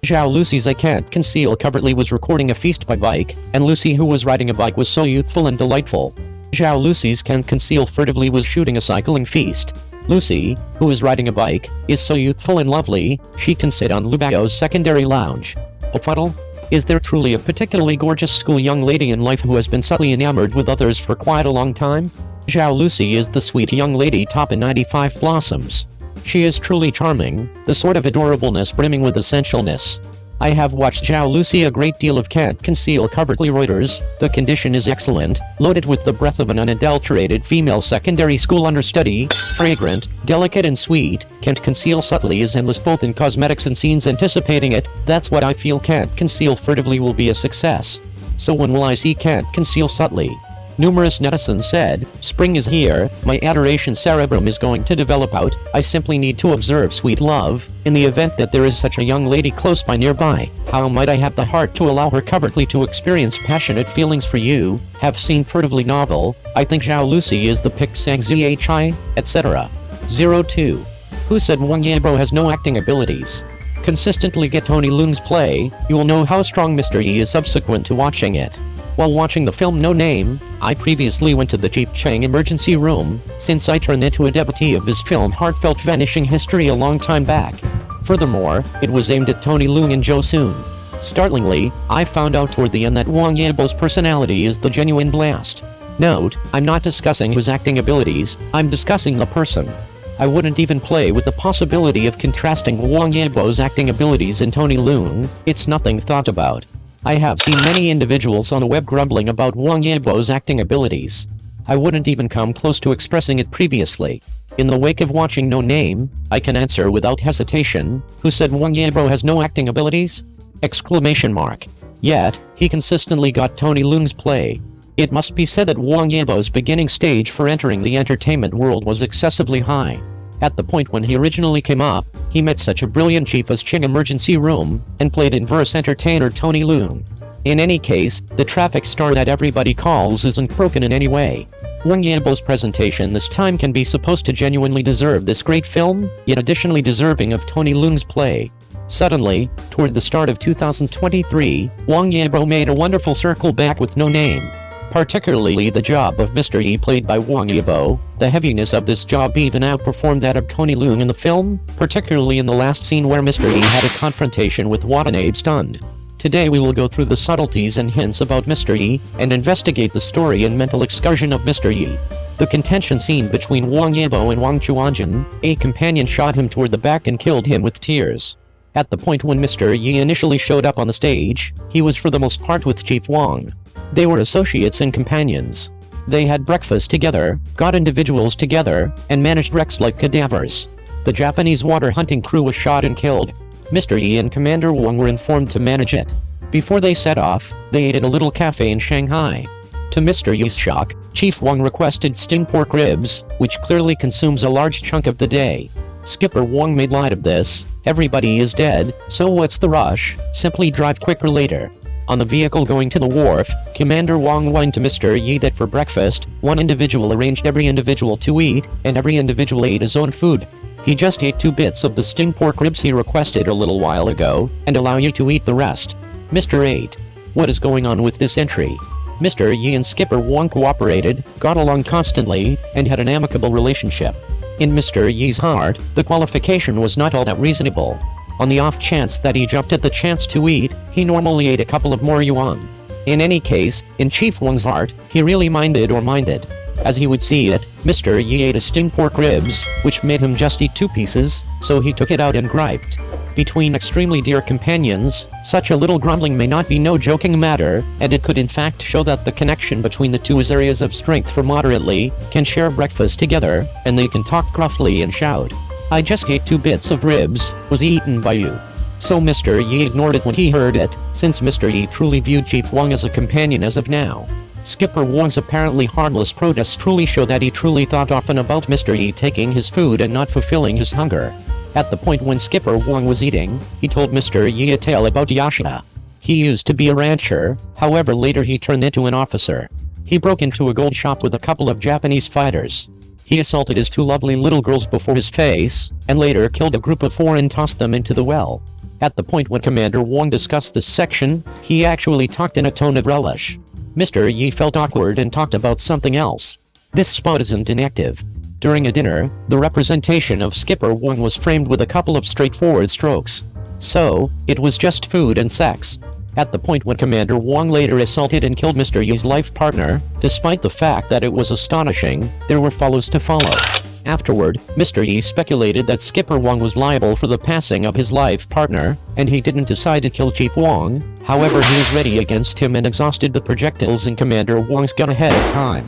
Zhao Lusi's I Can't Conceal covertly was recording a feast by bike, and Lucy, who was riding a bike, was so youthful and delightful. Zhao Lusi's Can't Conceal furtively was shooting a cycling feast. Lucy, who is riding a bike, is so youthful and lovely, she can sit on Lubao's secondary lounge. A fuddle? Is there truly a particularly gorgeous school young lady in life who has been subtly enamored with others for quite a long time? Zhao Lusi is the sweet young lady top in 95 Blossoms. She is truly charming, the sort of adorableness brimming with essentialness. I have watched Zhao Lusi a great deal of Can't Conceal covertly Reuters. The condition is excellent, loaded with the breath of an unadulterated female secondary school understudy, fragrant, delicate and sweet. Can't Conceal subtly is endless both in cosmetics and scenes anticipating it. That's what I feel Can't Conceal furtively will be a success. So when will I see Can't Conceal subtly? Numerous netizens said, spring is here, my adoration cerebrum is going to develop out, I simply need to observe sweet love, in the event that there is such a young lady close by nearby, how might I have the heart to allow her covertly to experience passionate feelings for you, have seen furtively novel, I think Zhao Lusi is the pick sang zhi, etc. 02. Who said Wang Yibo has no acting abilities? Consistently get Tony Leung's play, you will know how strong Mr. Yi is subsequent to watching it. While watching the film No Name, I previously went to the Chief Chang emergency room, since I turned into a devotee of his film Heartfelt Vanishing History a long time back. Furthermore, it was aimed at Tony Leung and Jo Soon. Startlingly, I found out toward the end that Wang Yibo's personality is the genuine blast. Note, I'm not discussing his acting abilities, I'm discussing the person. I wouldn't even play with the possibility of contrasting Wang Yibo's acting abilities and Tony Leung, it's nothing thought about. I have seen many individuals on the web grumbling about Wang Yibo's acting abilities. I wouldn't even come close to expressing it previously. In the wake of watching No Name, I can answer without hesitation, who said Wang Yibo has no acting abilities? Exclamation mark. Yet, he consistently got Tony Leung's play. It must be said that Wang Yibo's beginning stage for entering the entertainment world was excessively high. At the point when he originally came up, he met such a brilliant chief as Ching emergency room, and played inverse entertainer Tony Leung. In any case, the traffic star that everybody calls isn't broken in any way. Wang Yibo's presentation this time can be supposed to genuinely deserve this great film, yet additionally deserving of Tony Leung's play. Suddenly, toward the start of 2023, Wang Yibo made a wonderful circle back with No Name. Particularly the job of Mr. Yi played by Wang Yibo, the heaviness of this job even outperformed that of Tony Leung in the film, particularly in the last scene where Mr. Yi had a confrontation with Watanabe stunned. Today we will go through the subtleties and hints about Mr. Yi, and investigate the story and mental excursion of Mr. Yi. The contention scene between Wang Yibo and Wang Chuanjun, a companion shot him toward the back and killed him with tears. At the point when Mr. Yi initially showed up on the stage, he was for the most part with Chief Wang. They were associates and companions. They had breakfast together, got individuals together, and managed wrecks like cadavers. The Japanese water hunting crew was shot and killed. Mr. Yi and Commander Wang were informed to manage it. Before they set off, they ate at a little cafe in Shanghai. To Mr. Yi's shock, Chief Wang requested steamed pork ribs, which clearly consumes a large chunk of the day. Skipper Wang made light of this. Everybody is dead, so what's the rush? Simply drive quicker later. On the vehicle going to the wharf, Commander Wang whined to Mr. Yi that for breakfast, one individual arranged every individual to eat, and every individual ate his own food. He just ate 2 bits of the steamed pork ribs he requested a little while ago, and allow you to eat the rest. Mr. 8. What is going on with this entry? Mr. Yi and Skipper Wang cooperated, got along constantly, and had an amicable relationship. In Mr. Yi's heart, the qualification was not all that reasonable. On the off chance that he jumped at the chance to eat, he normally ate a couple of more yuan. In any case, in Chief Wang's heart, he really minded. As he would see it, Mr. Yi ate a steamed pork ribs, which made him just eat 2 pieces, so he took it out and griped. Between extremely dear companions, such a little grumbling may not be no joking matter, and it could in fact show that the connection between the two is areas of strength for moderately, can share breakfast together, and they can talk gruffly and shout. I just ate 2 bits of ribs, was eaten by you. So Mr. Yi ignored it when he heard it, since Mr. Yi truly viewed Chief Wang as a companion as of now. Skipper Wang's apparently harmless protests truly show that he truly thought often about Mr. Yi taking his food and not fulfilling his hunger. At the point when Skipper Wang was eating, he told Mr. Yi a tale about Yashina. He used to be a rancher, however later he turned into an officer. He broke into a gold shop with a couple of Japanese fighters. He assaulted his 2 lovely little girls before his face, and later killed a group of 4 and tossed them into the well. At the point when Commander Wang discussed this section, he actually talked in a tone of relish. Mr. Yi felt awkward and talked about something else. This spot isn't inactive. During a dinner, the representation of Skipper Wang was framed with a couple of straightforward strokes. So, it was just food and sex. At the point when Commander Wang later assaulted and killed Mr. Yi's life partner, despite the fact that it was astonishing, there were follows to follow. Afterward, Mr. Yi speculated that Skipper Wang was liable for the passing of his life partner, and he didn't decide to kill Chief Wang. However, he was ready against him and exhausted the projectiles in Commander Wang's gun ahead of time.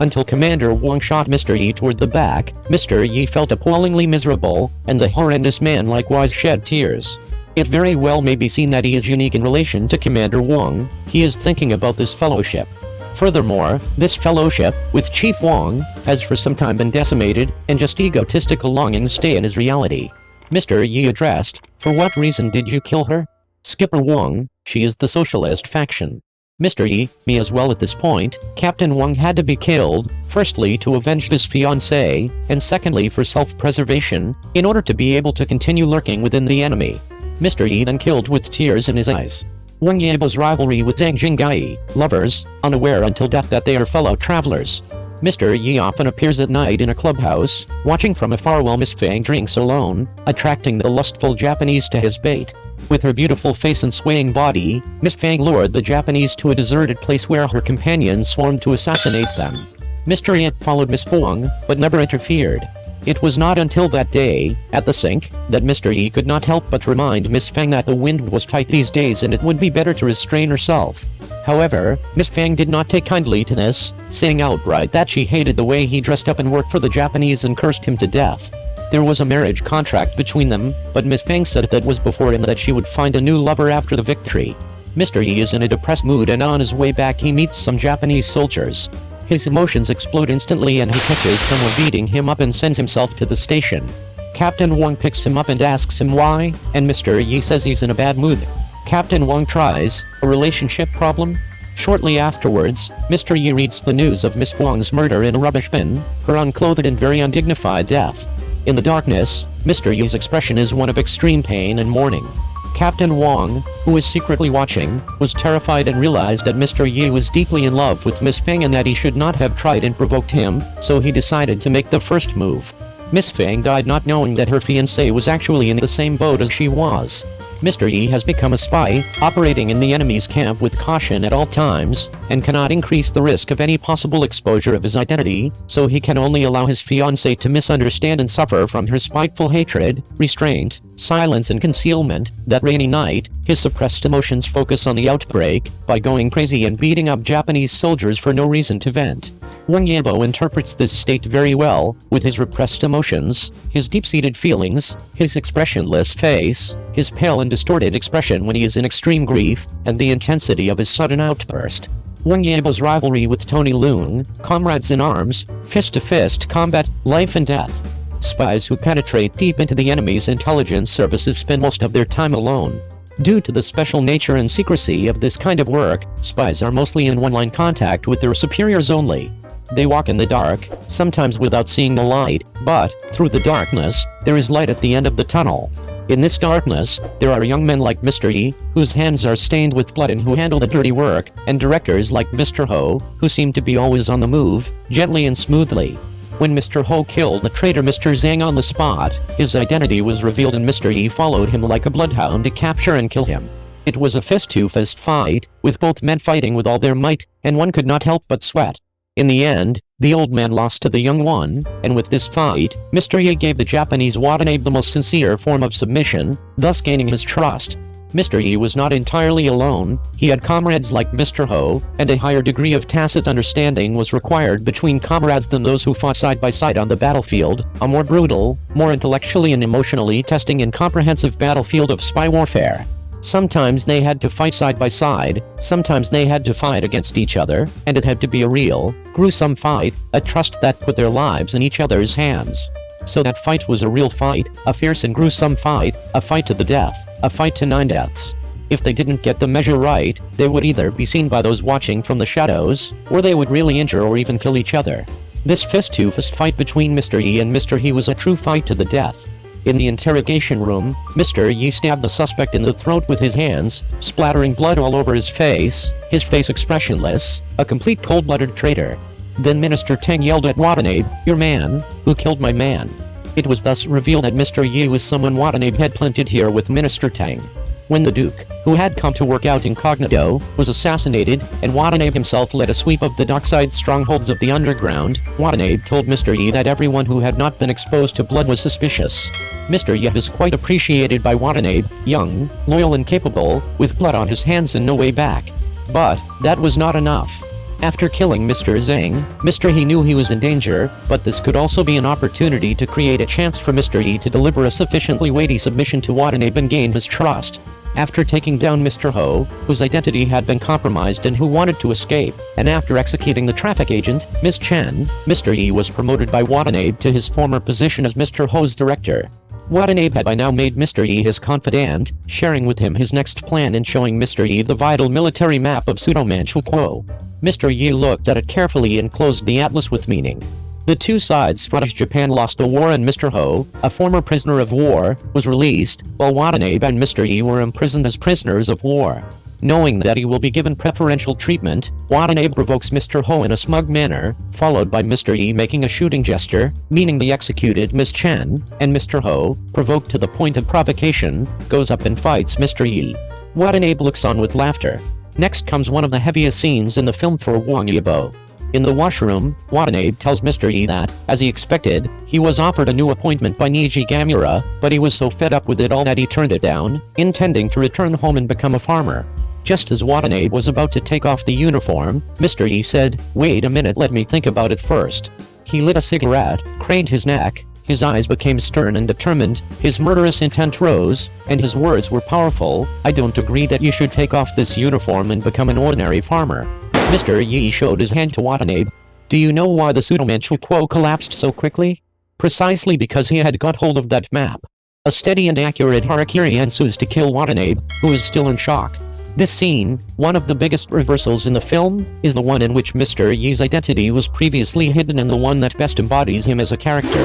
Until Commander Wang shot Mr. Yi toward the back, Mr. Yi felt appallingly miserable, and the horrendous man likewise shed tears. It very well may be seen that he is unique in relation to Commander Wang. He is thinking about this fellowship. Furthermore, this fellowship, with Chief Wang, has for some time been decimated, and just egotistical longings stay in his reality. Mr. Yi addressed, "For what reason did you kill her?" Skipper Wang, "She is the socialist faction." Mr. Yi, "Me as well." At this point, Captain Wang had to be killed, firstly to avenge his fiancée, and secondly for self-preservation, in order to be able to continue lurking within the enemy. Mr. Yi then killed with tears in his eyes. Wang Yibo's rivalry with Zhang Jinggai, lovers, unaware until death that they are fellow travelers. Mr. Yi often appears at night in a clubhouse, watching from afar while Miss Fang drinks alone, attracting the lustful Japanese to his bait. With her beautiful face and swaying body, Miss Fang lured the Japanese to a deserted place where her companions swarmed to assassinate them. Mr. Yi followed Miss Fang, but never interfered. It was not until that day, at the sink, that Mr. Yi could not help but remind Miss Fang that the wind was tight these days and it would be better to restrain herself. However, Miss Fang did not take kindly to this, saying outright that she hated the way he dressed up and worked for the Japanese and cursed him to death. There was a marriage contract between them, but Miss Fang said that was before him that she would find a new lover after the victory. Mr. Yi is in a depressed mood and on his way back he meets some Japanese soldiers. His emotions explode instantly and he catches someone beating him up and sends himself to the station. Captain Wang picks him up and asks him why, and Mr. Yi says he's in a bad mood. Captain Wang tries, "A relationship problem?" Shortly afterwards, Mr. Yi reads the news of Miss Wang's murder in a rubbish bin, her unclothed and very undignified death. In the darkness, Mr. Yi's expression is one of extreme pain and mourning. Captain Wang, who was secretly watching, was terrified and realized that Mr. Yi was deeply in love with Miss Fang and that he should not have tried and provoked him, so he decided to make the first move. Miss Fang died not knowing that her fiancé was actually in the same boat as she was. Mr. Yi has become a spy, operating in the enemy's camp with caution at all times, and cannot increase the risk of any possible exposure of his identity, so he can only allow his fiancée to misunderstand and suffer from her spiteful hatred, restraint, silence and concealment. That rainy night, his suppressed emotions focus on the outbreak, by going crazy and beating up Japanese soldiers for no reason to vent. Wang Yibo interprets this state very well, with his repressed emotions, his deep-seated feelings, his expressionless face, his pale and distorted expression when he is in extreme grief, and the intensity of his sudden outburst. Wang Yibo's rivalry with Tony Leung, comrades in arms, fist-to-fist combat, life and death. Spies who penetrate deep into the enemy's intelligence services spend most of their time alone. Due to the special nature and secrecy of this kind of work, spies are mostly in one-line contact with their superiors only. They walk in the dark, sometimes without seeing the light, but, through the darkness, there is light at the end of the tunnel. In this darkness, there are young men like Mr. Yi, whose hands are stained with blood and who handle the dirty work, and directors like Mr. Ho, who seem to be always on the move, gently and smoothly. When Mr. Ho killed the traitor Mr. Zhang on the spot, his identity was revealed and Mr. Yi followed him like a bloodhound to capture and kill him. It was a fist-to-fist fight, with both men fighting with all their might, and one could not help but sweat. In the end, the old man lost to the young one, and with this fight, Mr. Yi gave the Japanese Watanabe the most sincere form of submission, thus gaining his trust. Mr. Yi was not entirely alone, he had comrades like Mr. Ho, and a higher degree of tacit understanding was required between comrades than those who fought side by side on the battlefield, a more brutal, more intellectually and emotionally testing and comprehensive battlefield of spy warfare. Sometimes they had to fight side by side, sometimes they had to fight against each other, and it had to be a real, gruesome fight, a trust that put their lives in each other's hands. So that fight was a real fight, a fierce and gruesome fight, a fight to the death, a fight to 9 deaths. If they didn't get the measure right, they would either be seen by those watching from the shadows, or they would really injure or even kill each other. This fist-to-fist fight between Mr. Yi and Mr. He was a true fight to the death. In the interrogation room, Mr. Yi stabbed the suspect in the throat with his hands, splattering blood all over his face expressionless, a complete cold-blooded traitor. Then Minister Tang yelled at Watanabe, "Your man, who killed my man?" It was thus revealed that Mr. Yi was someone Watanabe had planted here with Minister Tang. When the Duke, who had come to work out incognito, was assassinated, and Watanabe himself led a sweep of the dockside strongholds of the underground, Watanabe told Mr. Yi that everyone who had not been exposed to blood was suspicious. Mr. Yi is quite appreciated by Watanabe, young, loyal and capable, with blood on his hands and no way back. But that was not enough. After killing Mr. Zhang, Mr. He knew he was in danger, but this could also be an opportunity to create a chance for Mr. Yi to deliver a sufficiently weighty submission to Watanabe and gain his trust. After taking down Mr. Ho, whose identity had been compromised and who wanted to escape, and after executing the traffic agent, Miss Chen, Mr. Yi was promoted by Watanabe to his former position as Mr. Ho's director. Watanabe had by now made Mr. Yi his confidant, sharing with him his next plan and showing Mr. Yi the vital military map of Pseudo-Manchukuo. Mr. Yi looked at it carefully and closed the atlas with meaning. The two sides fought as Japan lost a war and Mr. Ho, a former prisoner of war, was released, while Watanabe and Mr. Yi were imprisoned as prisoners of war. Knowing that he will be given preferential treatment, Watanabe provokes Mr. Ho in a smug manner, followed by Mr. Yi making a shooting gesture, meaning the executed Miss Chen, and Mr. Ho, provoked to the point of provocation, goes up and fights Mr. Yi. Watanabe looks on with laughter. Next comes one of the heaviest scenes in the film for Wang Yibo. In the washroom, Watanabe tells Mr. Yi that, as he expected, he was offered a new appointment by Niji Gamura, but he was so fed up with it all that he turned it down, intending to return home and become a farmer. Just as Watanabe was about to take off the uniform, Mr. Yi said, "Wait a minute, let me think about it first." He lit a cigarette, craned his neck, his eyes became stern and determined, his murderous intent rose, and his words were powerful, "I don't agree that you should take off this uniform and become an ordinary farmer." Mr. Yi showed his hand to Watanabe. "Do you know why the Pseudo-Manchukuo collapsed so quickly? Precisely because he had got hold of that map." A steady and accurate harakiri ensues to kill Watanabe, who is still in shock. This scene, one of the biggest reversals in the film, is the one in which Mr. Yi's identity was previously hidden and the one that best embodies him as a character.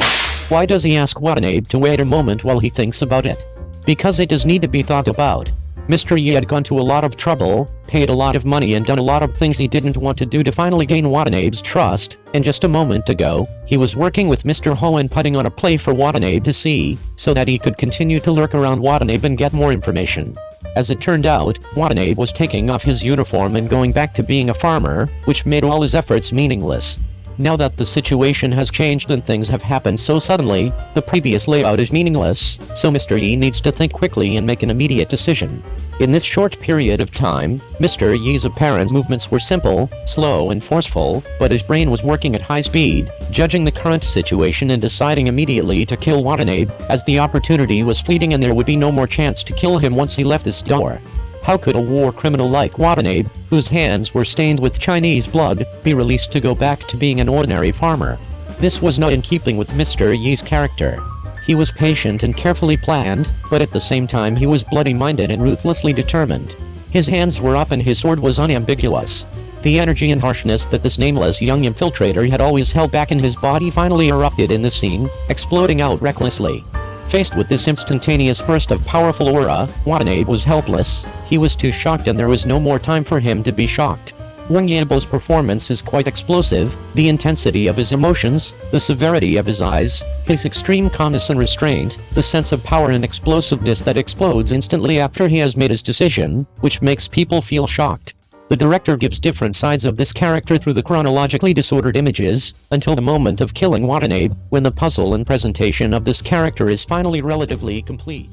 Why does he ask Watanabe to wait a moment while he thinks about it? Because it does need to be thought about. Mr. Yi had gone to a lot of trouble, paid a lot of money and done a lot of things he didn't want to do to finally gain Watanabe's trust, and just a moment ago, he was working with Mr. Ho and putting on a play for Watanabe to see, so that he could continue to lurk around Watanabe and get more information. As it turned out, Watanabe was taking off his uniform and going back to being a farmer, which made all his efforts meaningless. Now that the situation has changed and things have happened so suddenly, the previous layout is meaningless, so Mr. Yi needs to think quickly and make an immediate decision. In this short period of time, Mr. Yi's apparent movements were simple, slow and forceful, but his brain was working at high speed, judging the current situation and deciding immediately to kill Watanabe, as the opportunity was fleeting and there would be no more chance to kill him once he left this door. How could a war criminal like Watanabe, whose hands were stained with Chinese blood, be released to go back to being an ordinary farmer? This was not in keeping with Mr. Yi's character. He was patient and carefully planned, but at the same time he was bloody-minded and ruthlessly determined. His hands were up and his sword was unambiguous. The energy and harshness that this nameless young infiltrator had always held back in his body finally erupted in this scene, exploding out recklessly. Faced with this instantaneous burst of powerful aura, Watanabe was helpless. He was too shocked and there was no more time for him to be shocked. Wang Yibo's performance is quite explosive, the intensity of his emotions, the severity of his eyes, his extreme calmness and restraint, the sense of power and explosiveness that explodes instantly after he has made his decision, which makes people feel shocked. The director gives different sides of this character through the chronologically disordered images, until the moment of killing Watanabe, when the puzzle and presentation of this character is finally relatively complete.